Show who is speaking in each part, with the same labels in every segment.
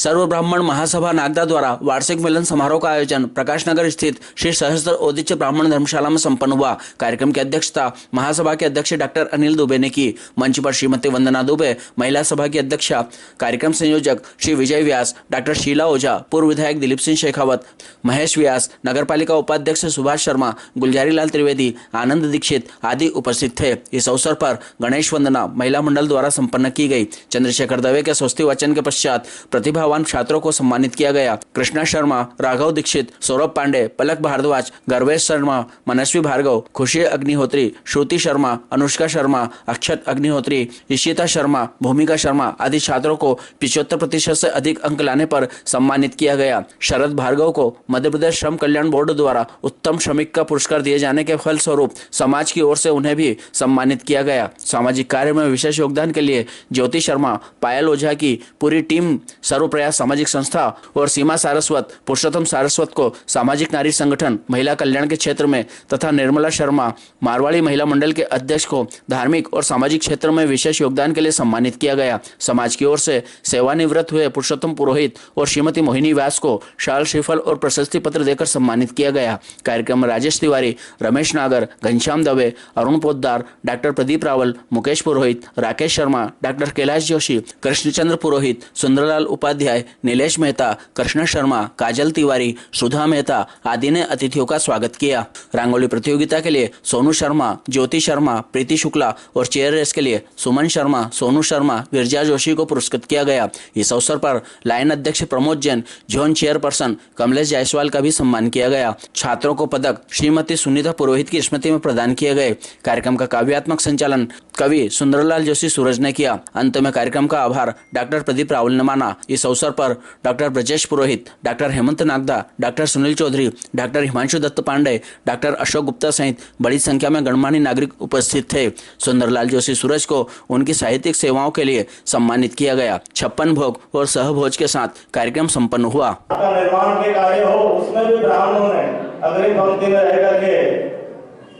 Speaker 1: सर्व ब्राह्मण महासभा नागदा द्वारा वार्षिक मिलन समारोह का आयोजन प्रकाश नगर स्थित श्री सहस्त्र ओदिच्य ब्राह्मण धर्मशाला में संपन्न हुआ। कार्यक्रम की अध्यक्षता महासभा के अध्यक्ष डॉक्टर अनिल दुबे ने की। मंच पर श्रीमती वंदना दुबे, महिला सभा की अध्यक्षा, कार्यक्रम संयोजक श्री विजय व्यास, डॉक्टर शीला ओझा, पूर्व विधायक दिलीप सिंह शेखावत, महेश व्यास, नगरपालिका उपाध्यक्ष सुभाष शर्मा, गुलजारी लाल त्रिवेदी, आनंद दीक्षित आदि उपस्थित थे। इस अवसर पर गणेश वंदना महिला मंडल द्वारा संपन्न की गई। चंद्रशेखर दवे के स्वस्ति वचन के पश्चात प्रतिभावान छात्रों को सम्मानित किया गया। कृष्णा शर्मा, राघव दीक्षित, सौरभ पांडे, पलक भारद्वाज, गर्वेश शर्मा, मनस्वी भार्गव, खुशी अग्निहोत्री, श्रुति शर्मा, अनुष्का शर्मा, अक्षत अग्निहोत्री, ईशिता शर्मा, भूमिका शर्मा आदि छात्रों को 75% से अधिक अंक लाने पर सम्मानित किया गया। शरद भार्गव को मध्य प्रदेश श्रम कल्याण बोर्ड द्वारा उत्तम श्रमिक का पुरस्कार दिए जाने के फलस्वरूप समाज की ओर से उन्हें भी सम्मानित किया गया। सामाजिक कार्य में विशेष योगदान के लिए ज्योति शर्मा, पायल ओझा की पूरी टीम, सर्वप्रयास सामाजिक संस्था और सीमा सारस्वत, पुरुषोत्तम सारस्वत को सामाजिक नारी संगठन महिला कल्याण के क्षेत्र में तथा निर्मला शर्मा, मारवाड़ी महिला मंडल के अध्यक्ष को धार्मिक और सामाजिक क्षेत्र में विशेष योगदान के लिए सम्मानित किया गया। समाज की ओर से सेवानिवृत्त हुए पुरुषोत्तम पुरोहित और श्रीमती मोहिनी व्यास को शाल, श्रीफल और प्रशस्ति पत्र देकर सम्मानित किया गया। कार्यक्रम में राजेश तिवारी, रमेश नागर, घनश्याम दवे, अरुण पोद्दार, डॉक्टर प्रदीप रावल, मुकेश पुरोहित, राकेश शर्मा, डॉक्टर कैलाश जोशी, कृष्णचंद्र पुरोहित, सुंदरलाल उपाध्याय, नीलेश मेहता, कृष्ण शर्मा, काजल तिवारी, सुधा मेहता आदि ने अतिथियों का स्वागत किया। रंगोली प्रतियोगिता के लिए सोनू शर्मा, ज्योति शर्मा, प्रीति शुक्ला और चेयर रेस के लिए सुमन शर्मा, सोनू शर्मा, गिरजा जोशी को पुरस्कृत किया गया। इस अवसर पर लाइन अध्यक्ष प्रमोद जैन, जोन चेयरपर्सन कमलेश जायसवाल का भी सम्मान किया गया। छात्रों को पदक श्रीमती सुनीता पुरोहित की स्मृति में प्रदान किए गए। कार्यक्रम का काव्यात्मक संचालन कवि सुंदरलाल जोशी सूरज ने किया। अंत में कार्यक्रम का आभार डॉक्टर प्रदीप रावल ने माना। इस अवसर पर doctor Brajesh Purohit, doctor Hemant Nagda, doctor Sunil Chaudhary, doctor Himanshu Dutt Pandey, doctor Ashok Gupta सहित बड़ी संख्या में गणमान्य नागरिक उपस्थित थे। सुंदरलाल जोशी सूरज को उनकी साहित्यिक सेवाओं के लिए सम्मानित किया गया। 56 भोग और सहभोज के साथ कार्यक्रम संपन्न हुआ।
Speaker 2: निर्माण के कार्य हो उसमें भी ब्राह्मणों ने अग्रिम पंक्ति में रह करके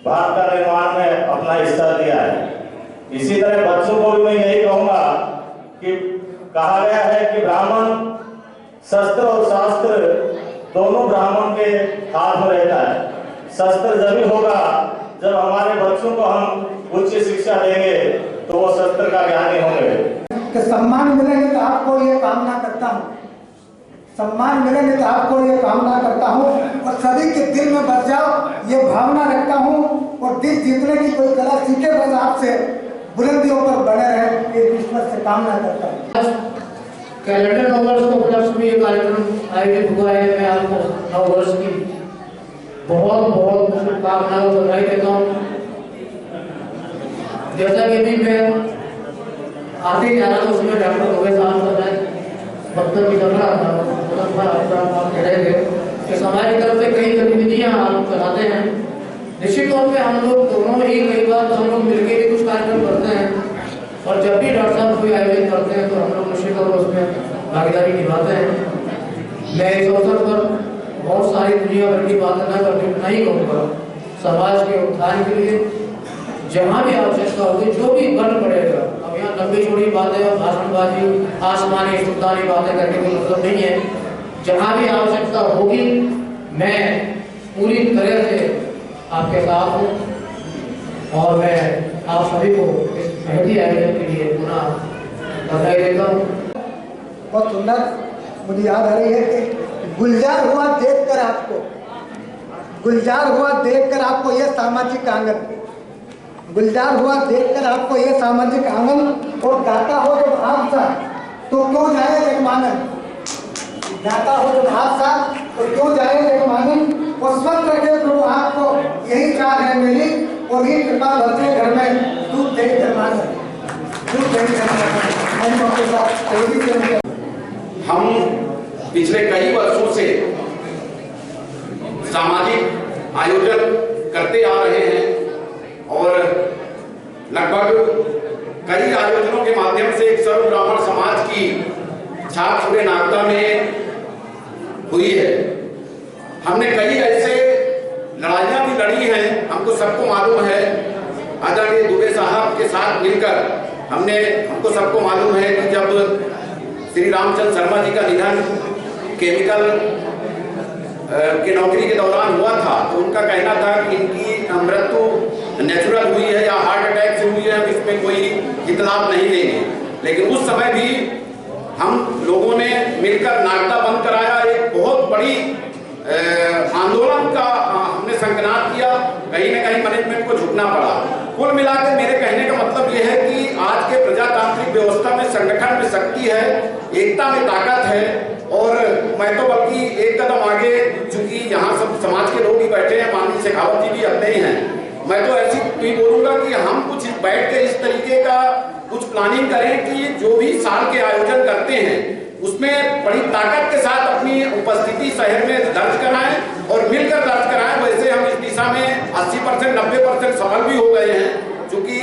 Speaker 2: भारत का निर्माण में अपना हिस्सा दिया है। इसी तरह बच्चों को भी मैं यही कहूंगा कि कहा गया है कि ब्राह्मण शस्त्र और शास्त्र दोनों ब्राह्मण के हाथ में रहता है। शस्त्र जब होगा जब हमारे बच्चों को हम उच्च शिक्षा देंगे तो वो शस्त्र का ज्ञानी होंगे।
Speaker 3: कि सम्मान मिलेंगे तो आपको ये कामना करता हूँ, सम्मान मिलेंगे तो आपको ये कामना करता हूँ और सभी के दिल में बस जाओ ये भावना रखता हूँ और दिल जीतने की कोई कला सीखे, बस आपसे बुलंदियों पर बने रहे, ये ईश्वर से कामना करता हूँ।
Speaker 4: कैलेंडर नववर्ष को उपलक्ष्य में ये कार्यक्रम आयोजित हुआ है। मैं आपको नववर्ष की बहुत बहुत शुभकामनाएं और बधाई देता हूँ। जैसा कि भी मैं आते जा रहा था उसमें डॉक्टर दुबे साहब का वक्तव्य भी चल रहा था, कह रहे थे कि समाज की तरफ से कई गतिविधियां आप चलाते हैं। निश्चित तौर पे हम लोग दोनों ही कई बार हम लोग मिलकर भी कुछ कार्यक्रम करते हैं और जब भी डॉक्टर साहब कोई आयोजन करते हैं तो हम लोग निश्चित तौर पर उसमें भागीदारी निभाते हैं। मैं इस अवसर पर बहुत सारी दुनिया भर की बातें न करके नहीं कहूँगा, समाज के उत्थान के लिए जहाँ भी आवश्यकता होगी, जो भी बन पड़ेगा, अब यहाँ लंबी चौड़ी बातें और भाषणबाजी, आसमानी सुल्तानी बातें करने का मतलब नहीं है। जहाँ भी आवश्यकता होगी मैं पूरी तरह से आपके साथ हूँ और मैं आप सभी को इस महती आयोजन के लिए पुनः बधाई देता हूँ।
Speaker 3: बहुत सुंदर मुझे याद आ रही है कि गुलजार हुआ देखकर आपको, गुलजार हुआ देखकर आपको ये सामाजिक आंगन, गुलजार हुआ देखकर आपको ये सामाजिक आंगन और गाता हो जब हादसा तो क्यों जाए जगमानन, गाता हो जब हादसा तो क्यों जाए जगमानन। और स्वस्थ रखे प्रभु आपको, यही चाह है मेरी और ये कृपा बच्चे घर में दूध दे जगमानन, दूध दे जगमानन।
Speaker 5: हम पिछले कई वर्षों से सामाजिक आयोजन करते आ रहे हैं और लगभग कई आयोजनों के माध्यम से एक सर्व ब्राह्मण समाज की छाप पूरे नागदा में हुई है। हमने कई ऐसे लड़ाइयां भी लड़ी हैं, हमको सबको मालूम है। आदरणीय दुबे साहब के साथ मिलकर हमको सबको मालूम है कि जब श्री रामचंद्र शर्मा जी का निधन केमिकल की नौकरी के दौरान हुआ था, तो उनका कहना था कि इनकी मृत्यु नेचुरल हुई है या हार्ट अटैक से हुई है, हम इसमें कोई इतलाफ नहीं देंगे। लेकिन उस समय भी हम लोगों ने मिलकर नागदा बंद कराया, एक बहुत बड़ी आंदोलन का हमने संकनाद किया, कहीं न कहीं मैनेजमेंट को झुकना पड़ा। कुल मिलाकर मेरे कहने का मतलब यह है कि आज के प्रजातांत्रिक व्यवस्था में संगठन में शक्ति है, एकता में ताकत है, और मैं तो बल्कि एक कदम आगे, चूंकि यहाँ सब समाज के लोग ही बैठे हैं, माननीय शेखावत जी भी अपने ही हैं, मैं तो ऐसी भी बोलूंगा कि हम कुछ बैठ के इस तरीके का कुछ प्लानिंग करें कि जो भी साल के आयोजन करते हैं उसमें बड़ी ताकत के साथ अपनी उपस्थिति शहर में दर्ज कराएं और मिलकर दर्ज कराएं। वैसे हम इस दिशा में 80% 90% सफल भी हो गए हैं, क्योंकि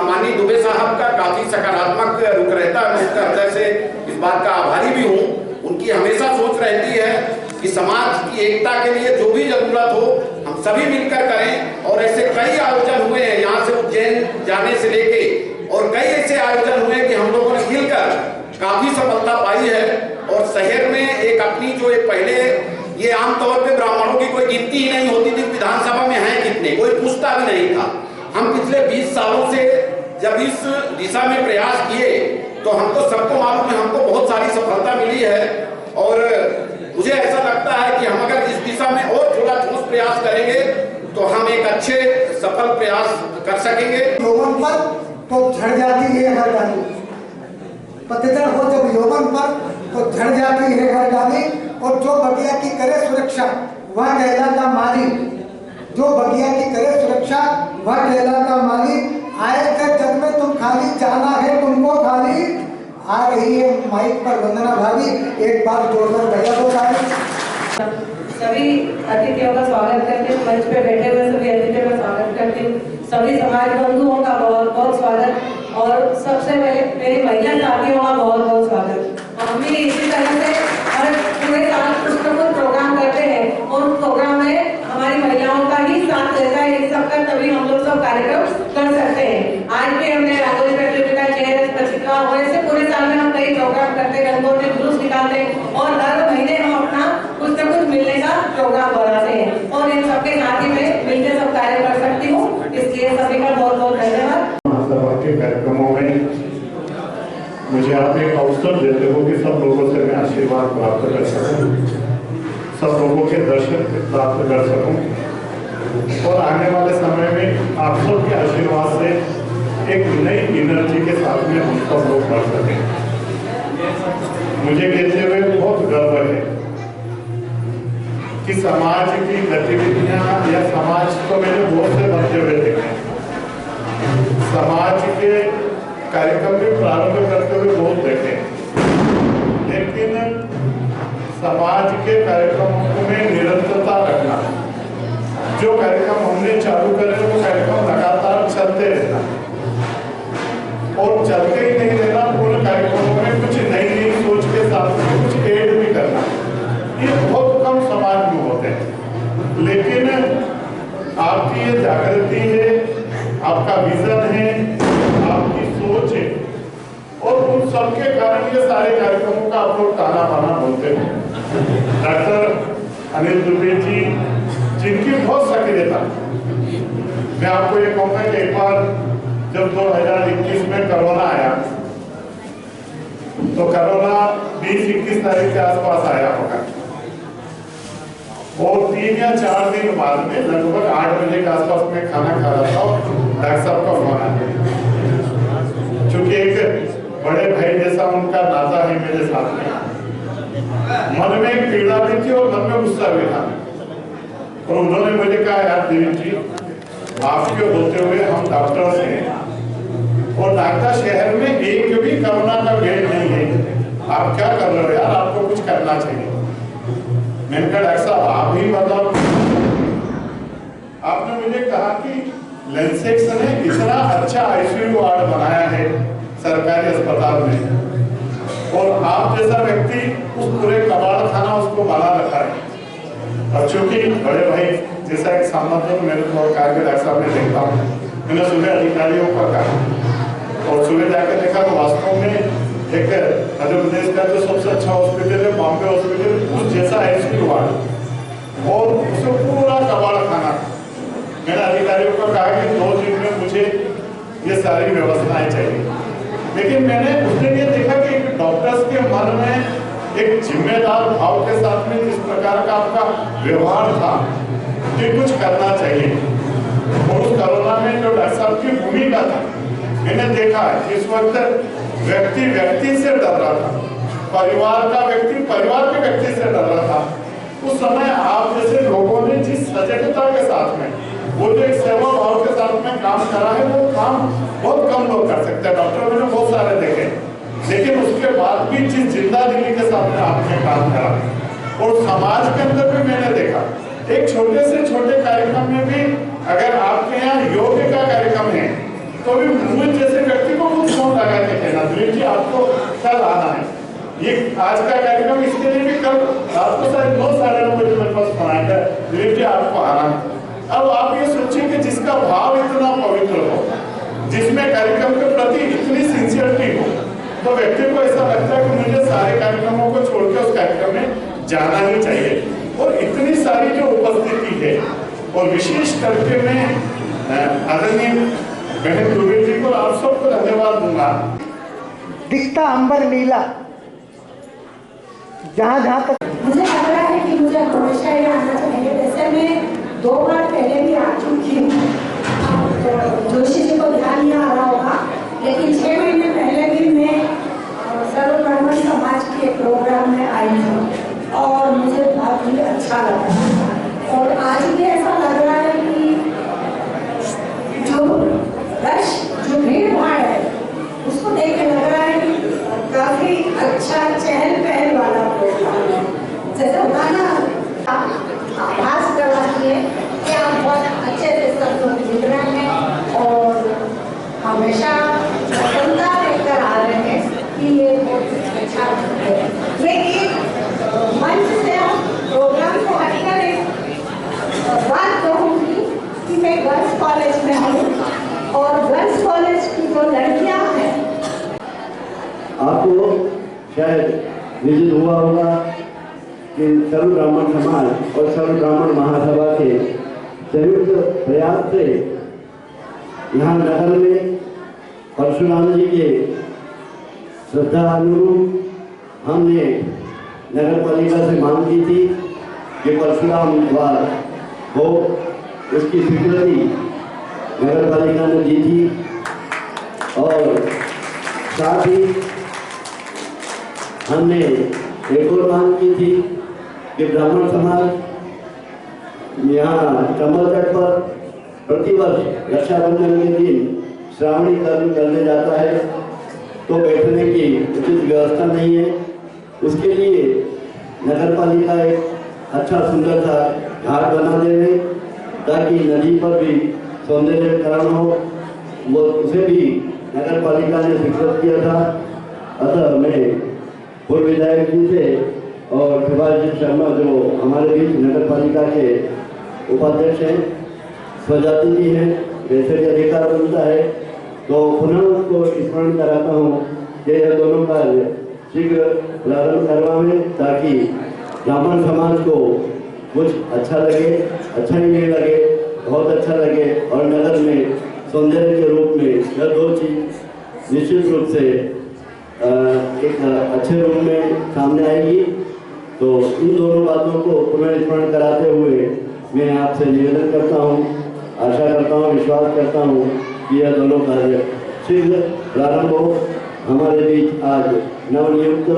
Speaker 5: माननीय दुबे साहब का काफी सकारात्मक रुख रहता है। मैं उसका हृदय से इस बात का आभारी भी हूँ। उनकी हमेशा सोच रहती है कि समाज की एकता के लिए जो भी जरूरत हो हम सभी मिलकर करें, और ऐसे कई आयोजन हुए हैं यहाँ से उज्जैन जाने से लेके, और कई ऐसे आयोजन हुए कि हम लोगों ने मिलकर काफी सफलता पाई है। और शहर में एक अपनी जो एक पहले ये आमतौर पे ब्राह्मणों की कोई गिनती ही नहीं होती थी विधानसभा में हैं कितने, कोई पूछता भी नहीं था। हम पिछले 20 सालों से जब इस दिशा में प्रयास किए तो हमको सबको मालूम है, हमको बहुत सारी सफलता मिली है, और मुझे ऐसा लगता है कि हम अगर इस दिशा में और थोड़ा ठोस प्रयास करेंगे तो हम एक अच्छे सफल प्रयास कर सकेंगे।
Speaker 3: यौवन पर तो झड़ जाती है हर डाली, पतझड़ हो जब यौवन पर तो झड़ जाती है हर डाली, और जो बगिया की करे सुरक्षा वह कहलाता माली, जो बगिया की करे सुरक्षा वह कहलाता माली। आए थे जग में तुम खाली, जाना है तुमको खाली। आ रही है माइक पर वंदना भाभी, एक बार जोरदार भैया को
Speaker 6: सभी अतिथियों का स्वागत करते हैं, मंच पे बैठे हुए सभी अतिथियों का स्वागत करते हैं, सभी समाज बंधुओं का बहुत बहुत स्वागत, और सबसे पहले मेरी महिला साथियों का बहुत बहुत स्वागत। हम भी इसी तरह से हर पूरे साल कुछ न कुछ प्रोग्राम करते हैं, और उस प्रोग्राम में हमारी महिलाओं का ही साथ रहता है, इन सबका, तभी हम लोग सब कार्यक्रम कर सकते हैं। आज भी हमने रंगोली प्रतियोगिता, चेहरे प्रतिभा, वैसे पूरे साल में हम कई प्रोग्राम करते हैं, रंगोली जुलूस निकालते हैं, और हर महीने हम अपना कुछ न कुछ मिलने का प्रोग्राम बनाते हैं, और इन सबके साथ ही मैं मिलकर सब कार्य कर सकती हूँ। इसलिए सभी का बहुत बहुत धन्यवाद।
Speaker 7: महासभा के कार्यक्रमों में मुझे आप एक अवसर देते हो कि सब लोगों से मैं आशीर्वाद प्राप्त कर सकूं, सब लोगों के दर्शन प्राप्त कर सकूं, और आने वाले समय में आप सब के आशीर्वाद से एक नई एनर्जी के साथ में हम सब लोग बढ़ सकें। मुझे कहते हुए बहुत गर्व है कि समाज की गतिविधियां या समाज को मैंने बहुत से बढ़ते हुए देखे, समाज के कार्यक्रम भी प्रारंभ करते हुए बहुत देखे, लेकिन समाज के कार्यक्रमों में निरंतरता रखना, जो कार्यक्रम हमने चालू करे वो कार्यक्रम लगातार चलते रहना, और चलते ही नहीं रहना, पूरे कार्यक्रमों में कुछ नई नई सोच के साथ कुछ ऐड भी करना, ये बहुत कम समाज में होते हैं। लेकिन आपकी ये जागृति है, आपका विजन है, आपकी सोच है, और उन सबके कारण ये सारे कार्यक्रमों का आप लोग ताना बाना बोलते हैं। डॉक्टर अनिल दुबे जी, जिनकी बहुत सक्रियता, मैं आपको ये कहूँगा कि एक बार जब 2021 में कोरोना आया, तो कोरोना 20-21 तारीख के आसपास आया होगा, और 3 या 4 दिन बाद में लगभग 8 बजे के आसपास में खाना खा रहा था, डॉक्टर साहब का फोन आया। चूंकि एक बड़े भाई जैसा उनका नाता है मेरे साथ में, मन में एक पीड़ा भी थी और मन में गुस्सा भी था, और उन्होंने मुझे कहा, यार देवी जी, आपके होते हुए हम डॉक्टर्स हैं, और डॉक्टर शहर में एक भी कोरोना का बेड नहीं है, आप क्या कर रहे हो यार, आपको कुछ करना चाहिए। मैंने कहा, डॉक्टर साहब आप ही बताओ। आपने मुझे कहा कि लेंसेक्स ने इतना अच्छा आईसीयू वार्ड बनाया है सरकारी अस्पताल में, और आप जैसा व्यक्ति उस पूरे कबाड़ खाना उसको बना रखा है। और चूंकि बड़े भाई जैसा एक सामने मेरे को कहा कि डॉक्टर साहब ने देखता हूँ, मैंने सुबह अधिकारियों का कहा, और सुबह जाकर देखा तो वास्तव में एक मध्य प्रदेश का जो सबसे अच्छा हॉस्पिटल है बॉम्बे हॉस्पिटल, उस जैसा आईसीयू वार्ड और उसको पूरा कबाड़ खाना। मैंने अधिकारियों को कहा कि 2 दिन में मुझे ये सारी व्यवस्थाएं चाहिए, लेकिन मैंने उस दिन ये देखा कि डॉक्टर्स के मन में एक जिम्मेदार भाव के साथ में जिस प्रकार का आपका व्यवहार था कि कुछ करना चाहिए। और उस कोरोना में जो डॉक्टर साहब की भूमिका था, मैंने देखा कि इस वक्त व्यक्ति व्यक्ति से डर रहा था, परिवार का व्यक्ति परिवार के व्यक्ति से डर रहा था। उस समय आप जैसे लोगों ने जिस सजगता के साथ में वो जो एक सेवा भाव के साथ में काम करा है, वो काम बहुत कम लोग कर सकते हैं। डॉक्टर मैंने बहुत सारे देखे, लेकिन उसके बाद भी जिस जिंदा दिली के साथ में आपने काम करा, और समाज के अंदर भी मैंने देखा एक छोटे से छोटे कार्यक्रम में भी अगर आपके यहाँ योग का कार्यक्रम है तो भी मुझे जैसे व्यक्ति को खुद फोन लगा के कहना, दिलीप जी आपको कल आना है, ये आज का कार्यक्रम, इसके लिए भी कल रात को 9 साढ़े 9 बजे मेरे पास फोन आएगा, दिलीप जी आपको आना है। अब आप ये सोचिए कि जिसका भाव इतना पवित्र हो, जिसमें कार्यक्रम के प्रति इतनी सिंसियरिटी हो, तो व्यक्ति को ऐसा लगता है कि मुझे सारे कार्यक्रमों को छोड़ के उस कार्यक्रम में जाना ही चाहिए। और इतनी सारी जो उपस्थिति है, और विशेष करके मैं आदरणीय बहन दुबे जी को आप सबको धन्यवाद दूंगा।
Speaker 3: दिखता अंबर नीला, जहाँ जहाँ तक
Speaker 8: मुझे लग रहा है कि मुझे हमेशा ये आना चाहिए। वैसे मैं 2 बार पहले भी आ चुकी हूँ, जोशी जी को ध्यान नहीं आ रहा होगा, लेकिन 6 महीने पहले भी मैं सर्व ब्राह्मण समाज के प्रोग्राम में आई हूँ और मुझे बहुत ही अच्छा लगा। और आज भी ऐसा लग रहा है कि जो रश, जो भीड़ भाड़ है, उसको देख के लग रहा है कि काफी अच्छा चहल पहल वाला प्रोग्राम है। जैसे होता ना, आभास करवाती है कि आप बहुत अच्छे से सब लोग जुड़ रहे हैं और हमेशा प्रसन्नता लेकर आ रहे हैं कि ये बहुत अच्छा है। लेकिन मंच से हम प्रोग्राम को हटकर एक बात कहूँगी कि मैं गर्ल्स कॉलेज में हूँ और गर्ल्स कॉलेज की जो लड़कियाँ हैं,
Speaker 9: आपको शायद विजिट हुआ होगा कि सर्व ब्राह्मण समाज और सर्व ब्राह्मण महासभा के संयुक्त प्रयास से यहाँ नगर में परशुराम जी के श्रद्धा अनुरूप हमने नगर पालिका से मांग की थी कि परशुराम द्वार हो, उसकी स्वीकृति नगर पालिका ने दी थी। और साथ ही हमने एक और मांग की थी कि ब्राह्मण समाज यहाँ कमल तट पर प्रतिवर्ष रक्षाबंधन के दिन श्रावणी कर्म करने जाता है, तो बैठने की उचित व्यवस्था नहीं है। उसके लिए नगर पालिका एक अच्छा सुंदर सा घाट बना देवे ताकि नदी पर भी सौंदर्यकरण हो, वो उसे भी नगर पालिका ने स्वीकृत किया था। अतः मैं पूर्व विधायक जी से और सुभाष जी शर्मा जो हमारे बीच नगर पालिका के उपाध्यक्ष हैं, स्वजाति जी हैं, वैसे भी अधिकार बनता है, तो पुनः उनको स्मरण कराता हूँ कि यह दोनों कार्य शीघ्र प्रारंभ करवाएं ताकि ब्राह्मण समाज को कुछ अच्छा लगे, अच्छा ही नहीं लगे, बहुत अच्छा लगे, और नगर में सौंदर्य के रूप में यह 2 चीज निश्चित रूप से एक अच्छे रूप में सामने आएगी। तो इन दोनों बातों को पुनः स्मरण कराते हुए मैं आपसे निवेदन करता हूँ, आशा करता हूँ, विश्वास करता हूँ कि यह दोनों कार्य शीघ्र प्रारंभ हो। हमारे बीच आज नवनियुक्त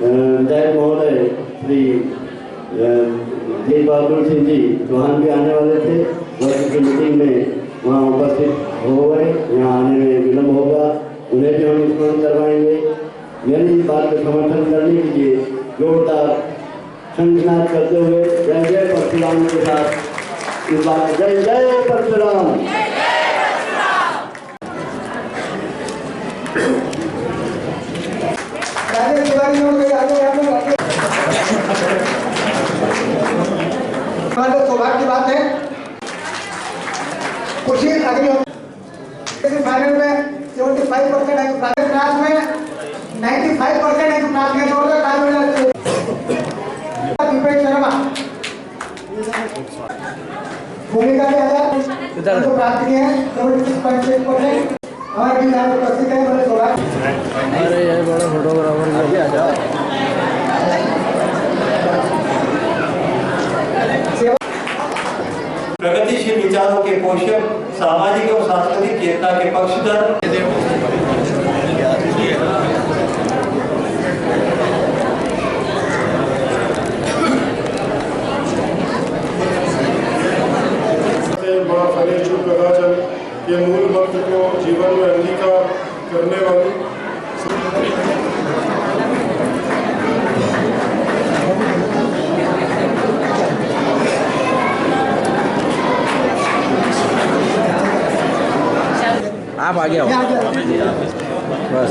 Speaker 9: विधायक महोदय श्री तेज बहादुर सिंह जी चौहान भी आने वाले थे, वर्ग की मीटिंग में वहाँ उपस्थित हो गए, यहाँ आने में विलम्ब होगा, उन्हें भी हम स्मरण करवाएंगे। मेरी इस बात का समर्थन करने के लिए जोरदार शंखनाद करते हुए जय जय परशुराम के साथ इस बात जय जय परशुराम।
Speaker 3: सौभाग्य की बात है, कुछ ही अगली फाइनल में 75% है, प्राइवेट क्लास में पास के जोड़कर ताली बजाते हैं। दीपेश शर्मा भूमिका के आधार जो प्राप्त किए हैं 76.6% हमारे बीच यहाँ उपस्थित है बड़े सौभाग्य।
Speaker 1: अरे ये बड़ा फोटोग्राफर आ जाओ।
Speaker 10: प्रगतिशील विचारों के पोषक, सामाजिक और सांस्कृतिक चेतना के पक्षधर,
Speaker 7: मां फलेश्वर कदाचल के मूल मंत्र को जीवन में अंगीकार करने वाली
Speaker 1: आप आगे आओ बस।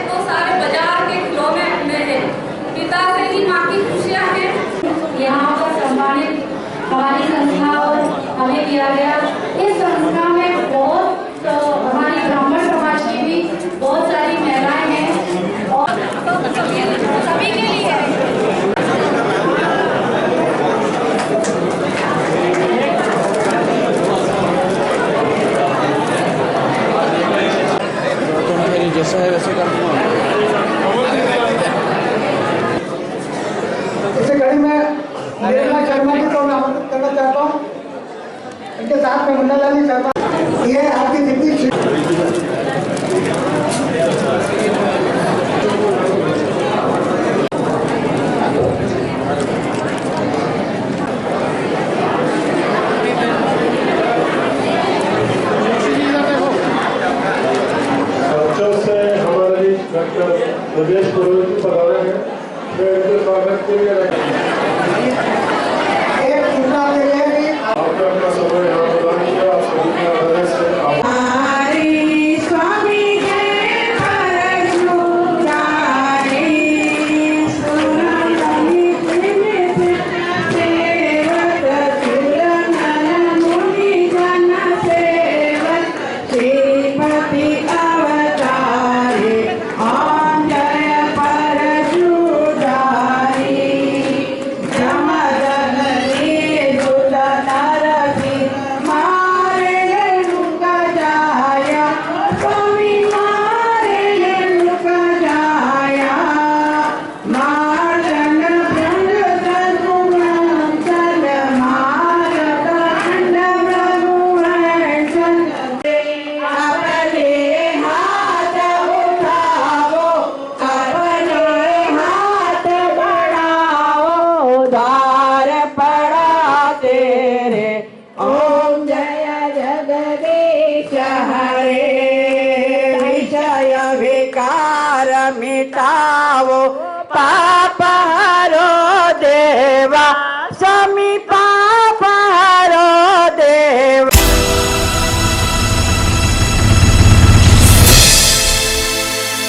Speaker 11: तो सारे बाजार के खिलौने में है, पिता से ही माँ की खुशियाँ हैं।
Speaker 8: यहाँ पर सम्मानित हमारी संस्था और हमें किया गया। इस संस्था में बहुत हमारी ब्राह्मण समाज की भी बहुत सारी महिलाएं हैं और
Speaker 11: सभी के लिए
Speaker 1: जैसा है वैसे कर दूंगा।
Speaker 3: इसी कड़ी में निर्मला शर्मा जी को मैं आमंत्रित करना चाहता हूँ। इनके साथ में मंडलानी शर्मा ये आपकी जितनी
Speaker 7: प्रदेश पुरोहित पधारे हैं। मैं इनके स्वागत के लिए
Speaker 3: एक सूचना के लिए भी
Speaker 7: आपने अपना समय यहाँ प्रदान किया। आप सभी का हृदय से
Speaker 12: मिटाओ पाप हरो देवा समीप